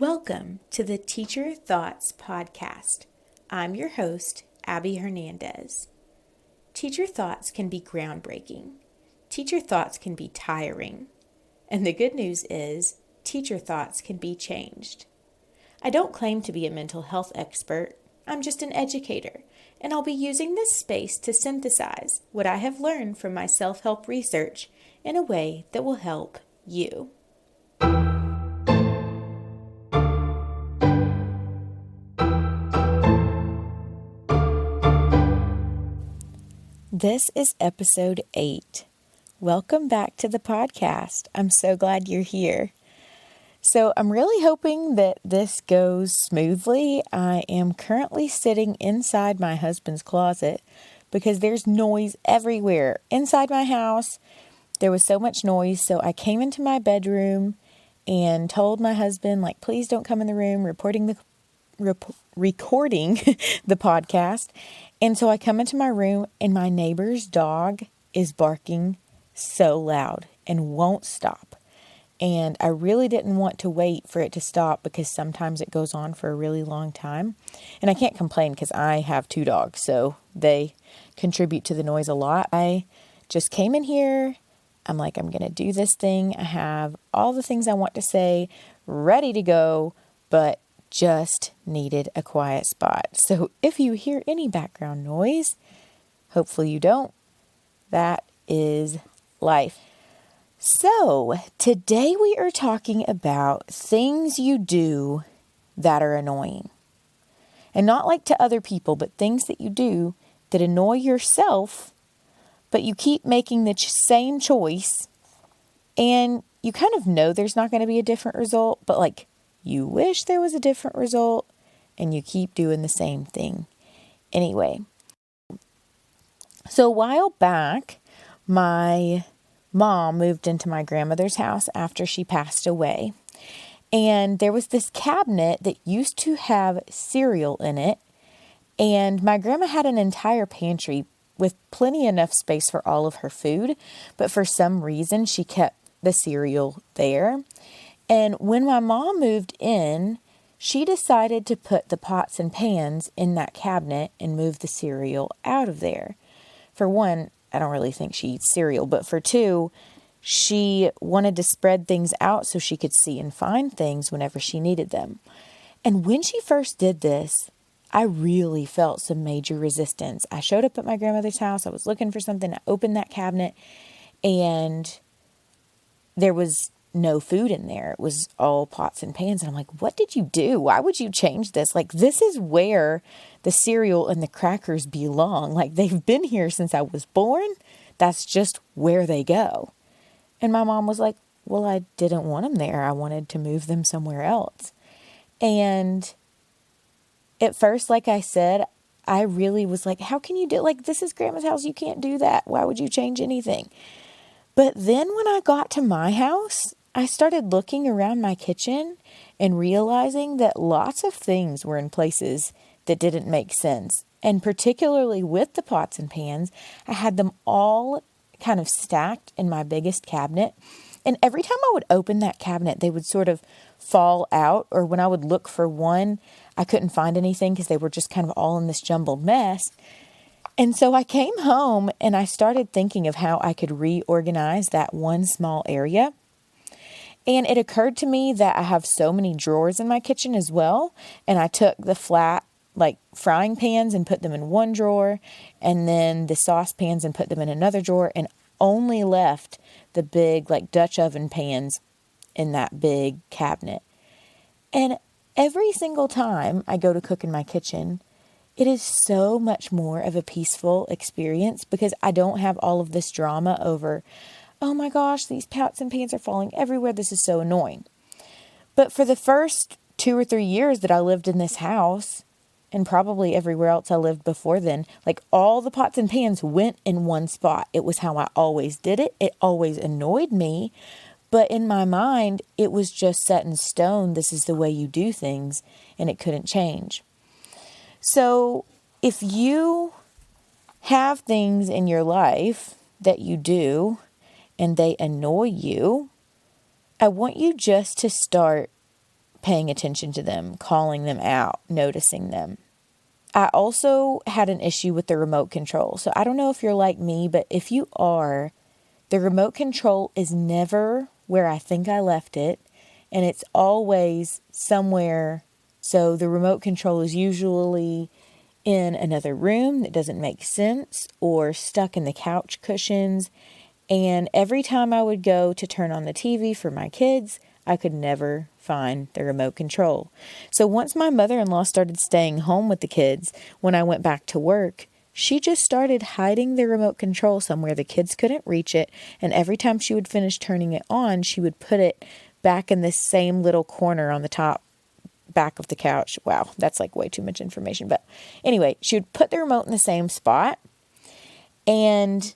Welcome to the Teacher Thoughts Podcast. I'm your host, Abby Hernandez. Teacher thoughts can be groundbreaking. Teacher thoughts can be tiring. And the good news is, teacher thoughts can be changed. I don't claim to be a mental health expert. I'm just an educator, and I'll be using this space to synthesize what I have learned from my self-help research in a way that will help you. This is episode 8. Welcome back to the podcast. I'm so glad you're here. So I'm really hoping that this goes smoothly. I am currently sitting inside my husband's closet because there's noise everywhere. Inside my house, there was so much noise, so I came into my bedroom and told my husband, please don't come in the room, recording the podcast. And so I come into my room and my neighbor's dog is barking so loud and won't stop. And I really didn't want to wait for it to stop because sometimes it goes on for a really long time. And I can't complain because I have 2 dogs, so they contribute to the noise a lot. I just came in here. I'm going to do this thing. I have all the things I want to say ready to go, but just needed a quiet spot. So if you hear any background noise, hopefully you don't, that is life. So today we are talking about things you do that are annoying. And not like to other people, but things that you do that annoy yourself, but you keep making the same choice and you kind of know there's not going to be a different result, but you wish there was a different result, and you keep doing the same thing. Anyway, so a while back, my mom moved into my grandmother's house after she passed away. And there was this cabinet that used to have cereal in it. And my grandma had an entire pantry with plenty enough space for all of her food. But for some reason, she kept the cereal there. And when my mom moved in, she decided to put the pots and pans in that cabinet and move the cereal out of there. For one, I don't really think she eats cereal, but for 2, she wanted to spread things out so she could see and find things whenever she needed them. And when she first did this, I really felt some major resistance. I showed up at my grandmother's house. I was looking for something. I opened that cabinet and there was no food in there. It was all pots and pans. And I'm like, what did you do? Why would you change this? This is where the cereal and the crackers belong. They've been here since I was born. That's just where they go. And my mom was like, well, I didn't want them there. I wanted to move them somewhere else. And at first, like I said, I really was like, how can you do this is Grandma's house. You can't do that. Why would you change anything? But then when I got to my house, I started looking around my kitchen and realizing that lots of things were in places that didn't make sense. And particularly with the pots and pans, I had them all kind of stacked in my biggest cabinet. And every time I would open that cabinet, they would sort of fall out. Or when I would look for one, I couldn't find anything because they were just kind of all in this jumbled mess. And so I came home and I started thinking of how I could reorganize that one small area. And it occurred to me that I have so many drawers in my kitchen as well. And I took the flat, frying pans and put them in one drawer. And then the saucepans and put them in another drawer. And only left the big, Dutch oven pans in that big cabinet. And every single time I go to cook in my kitchen, it is so much more of a peaceful experience because I don't have all of this drama over, oh my gosh, these pots and pans are falling everywhere. This is so annoying. But for the first 2 or 3 years that I lived in this house, and probably everywhere else I lived before then, all the pots and pans went in one spot. It was how I always did it. It always annoyed me. But in my mind, it was just set in stone. This is the way you do things, and it couldn't change. So if you have things in your life that you do and they annoy you, I want you just to start paying attention to them, calling them out, noticing them. I also had an issue with the remote control. So I don't know if you're like me, but if you are, the remote control is never where I think I left it, and it's always somewhere. So the remote control is usually in another room that doesn't make sense or stuck in the couch cushions. And every time I would go to turn on the TV for my kids, I could never find the remote control. So once my mother-in-law started staying home with the kids, when I went back to work, she just started hiding the remote control somewhere the kids couldn't reach it. And every time she would finish turning it on, she would put it back in this same little corner on the top back of the couch. Wow, that's like way too much information. But anyway, she would put the remote in the same spot. And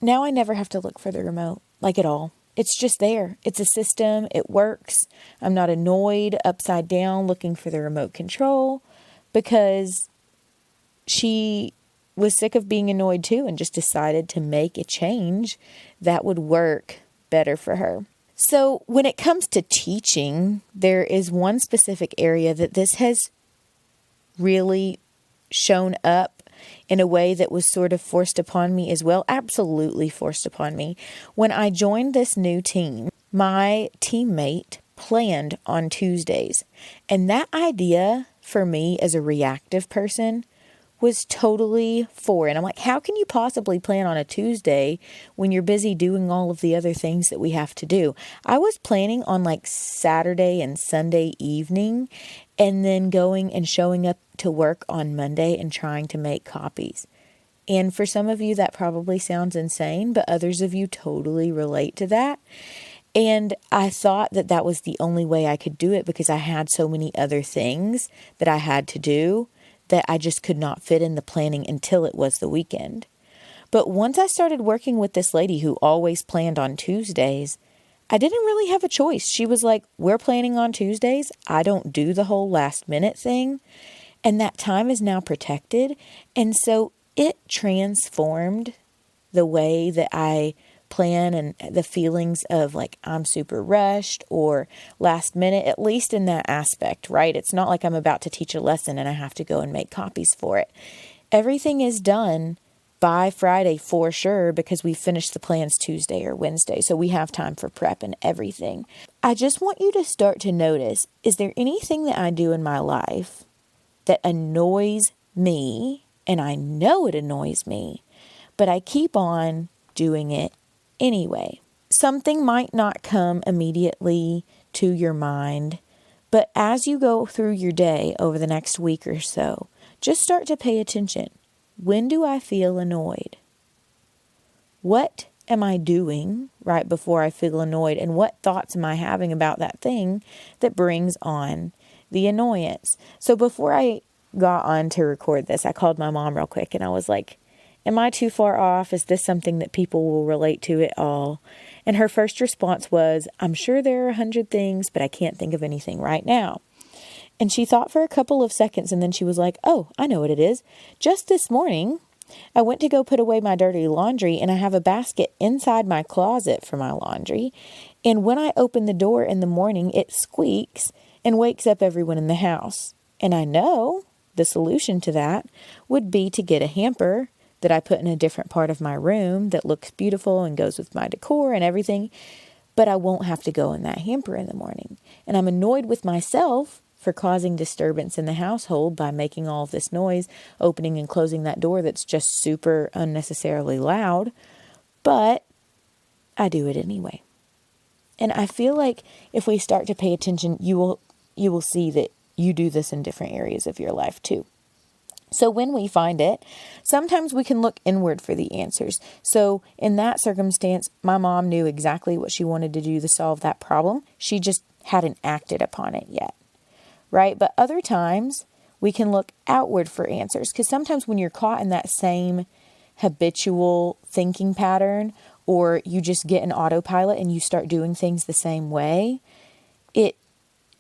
now I never have to look for the remote, like at all. It's just there. It's a system. It works. I'm not annoyed upside down looking for the remote control because she was sick of being annoyed too and just decided to make a change that would work better for her. So when it comes to teaching, there is one specific area that this has really shown up in a way that was sort of forced upon me as well. Absolutely forced upon me. When I joined this new team, my teammate planned on Tuesdays. And that idea for me as a reactive person was totally foreign. I'm like, how can you possibly plan on a Tuesday when you're busy doing all of the other things that we have to do? I was planning on like Saturday and Sunday evening and then going and showing up to work on Monday and trying to make copies. And for some of you, that probably sounds insane, but others of you totally relate to that. And I thought that that was the only way I could do it because I had so many other things that I had to do that I just could not fit in the planning until it was the weekend. But once I started working with this lady who always planned on Tuesdays, I didn't really have a choice. She was like, we're planning on Tuesdays. I don't do the whole last minute thing. And that time is now protected. And so it transformed the way that I plan and the feelings of like I'm super rushed or last minute, at least in that aspect, right? It's not like I'm about to teach a lesson and I have to go and make copies for it. Everything is done by Friday for sure because we finished the plans Tuesday or Wednesday. So we have time for prep and everything. I just want you to start to notice, is there anything that I do in my life that annoys me? And I know it annoys me, but I keep on doing it anyway. Something might not come immediately to your mind, but as you go through your day over the next week or so, just start to pay attention. When do I feel annoyed? What am I doing right before I feel annoyed? And what thoughts am I having about that thing that brings on the annoyance? So before I got on to record this, I called my mom real quick and I was like, am I too far off? Is this something that people will relate to at all? And her first response was, I'm sure there are 100 things, but I can't think of anything right now. And she thought for a couple of seconds and then she was like, oh, I know what it is. Just this morning, I went to go put away my dirty laundry and I have a basket inside my closet for my laundry. And when I open the door in the morning, it squeaks and wakes up everyone in the house. And I know the solution to that would be to get a hamper that I put in a different part of my room that looks beautiful and goes with my decor and everything, but I won't have to go in that hamper in the morning. And I'm annoyed with myself for causing disturbance in the household by making all of this noise, opening and closing that door that's just super unnecessarily loud, but I do it anyway. And I feel like if we start to pay attention, you will see that you do this in different areas of your life too. So when we find it, sometimes we can look inward for the answers. So in that circumstance, my mom knew exactly what she wanted to do to solve that problem. She just hadn't acted upon it yet, right? But other times we can look outward for answers because sometimes when you're caught in that same habitual thinking pattern or you just get an autopilot and you start doing things the same way, it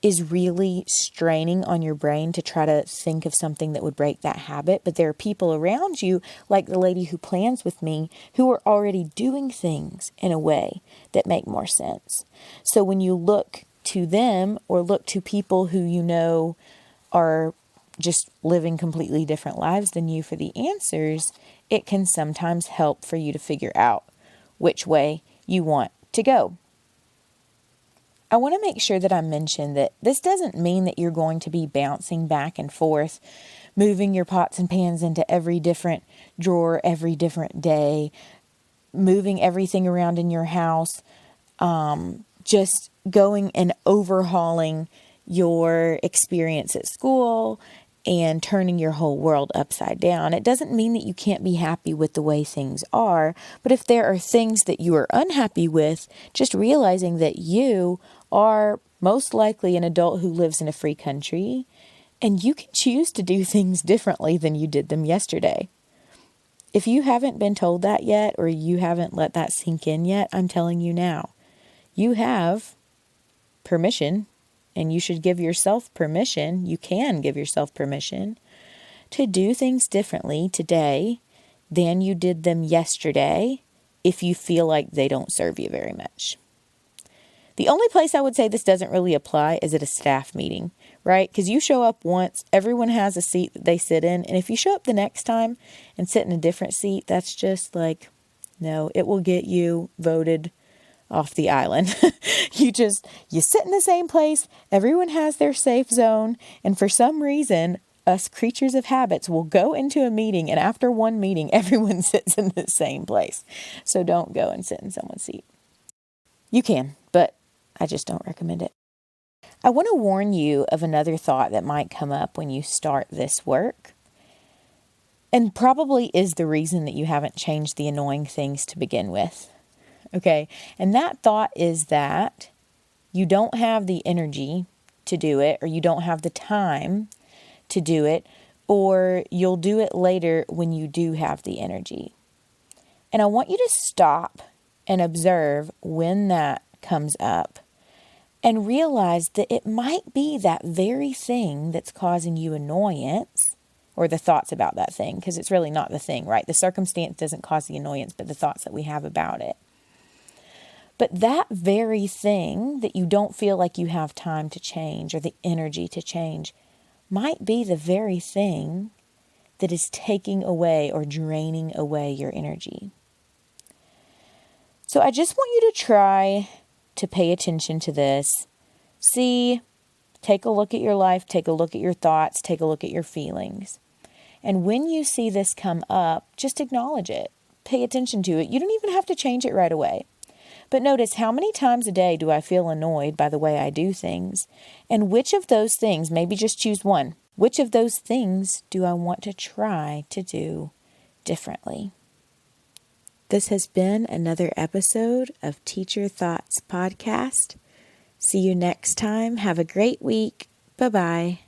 is really straining on your brain to try to think of something that would break that habit. But there are people around you, like the lady who plans with me, who are already doing things in a way that make more sense. So when you look to them or look to people who you know are just living completely different lives than you for the answers, it can sometimes help for you to figure out which way you want to go. I want to make sure that I mention that this doesn't mean that you're going to be bouncing back and forth, moving your pots and pans into every different drawer every different day, moving everything around in your house, just going and overhauling your experience at school and turning your whole world upside down. It doesn't mean that you can't be happy with the way things are, but if there are things that you are unhappy with, just realizing that you are most likely an adult who lives in a free country, and you can choose to do things differently than you did them yesterday. If you haven't been told that yet, or you haven't let that sink in yet, I'm telling you now, you have permission, and you should give yourself permission. You can give yourself permission to do things differently today than you did them yesterday if you feel like they don't serve you very much. The only place I would say this doesn't really apply is at a staff meeting, right? Because you show up once, everyone has a seat that they sit in. And if you show up the next time and sit in a different seat, that's just like, no, it will get you voted off the island. You sit in the same place. Everyone has their safe zone. And for some reason, us creatures of habits will go into a meeting. And after one meeting, everyone sits in the same place. So don't go and sit in someone's seat. You can, but I just don't recommend it. I want to warn you of another thought that might come up when you start this work, and probably is the reason that you haven't changed the annoying things to begin with. Okay, and that thought is that you don't have the energy to do it, or you don't have the time to do it, or you'll do it later when you do have the energy. And I want you to stop and observe when that comes up and realize that it might be that very thing that's causing you annoyance, or the thoughts about that thing, because it's really not the thing, right? The circumstance doesn't cause the annoyance, but the thoughts that we have about it. But that very thing that you don't feel like you have time to change or the energy to change might be the very thing that is taking away or draining away your energy. So I just want you to try to pay attention to this. Take a look at your life, take a look at your thoughts, take a look at your feelings. And when you see this come up, just acknowledge it. Pay attention to it. You don't even have to change it right away. But notice, how many times a day do I feel annoyed by the way I do things? And which of those things, maybe just choose one, which of those things do I want to try to do differently? This has been another episode of Teacher Thoughts Podcast. See you next time. Have a great week. Bye-bye.